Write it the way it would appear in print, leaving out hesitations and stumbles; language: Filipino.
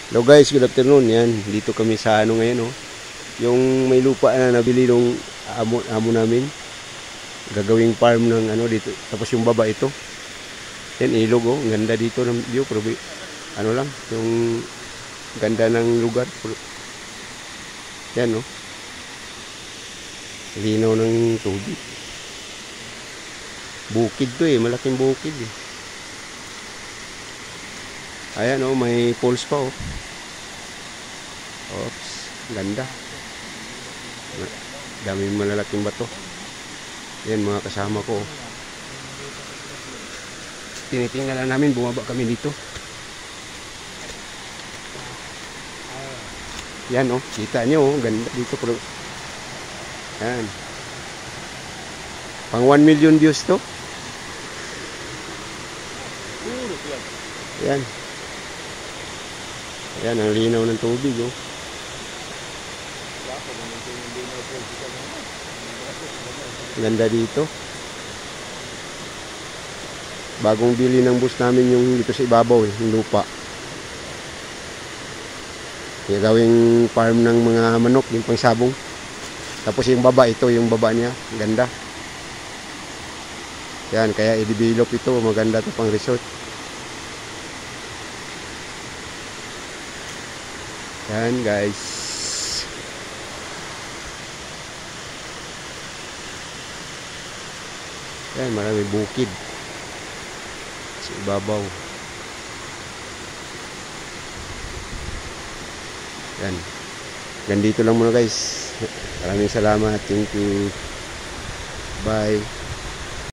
Hello guys, good afternoon. Yan, dito kami sa ano ngayon, oh. Yung may lupa na nabili nung amo namin. Gagawing farm ng ano dito. Tapos yung baba ito. Yan, ilog, oh. Ganda dito ng view, pero ano lang, yung ganda ng lugar. Yan, oh. Linaw ng tubig. Bukid to eh, malaking bukid eh. Ayan, oh, may poles pa, oh. Oops, ganda. Daming malalaking bato. Yan mga kasama ko. Tinitingnan lang namin, bumaba kami dito. Yan, oh, kita nyo, oh, ganda dito. Pero yan, pang 1 million views to. Yan. Yan, ang linaw ng tubig, oh. Ganda dito. Bagong bili ng bus namin yung dito sa ibabaw, eh, yung lupa. Gawing farm ng mga manok, yung pangsabong. Tapos yung baba, ito yung baba niya. Ganda. Yan, kaya i-develop ito. Maganda ito pang resort. Yan guys. Yan, marami bukid sa ibabaw. Yan. Ganito lang muna guys. Maraming salamat. Thank you. Bye.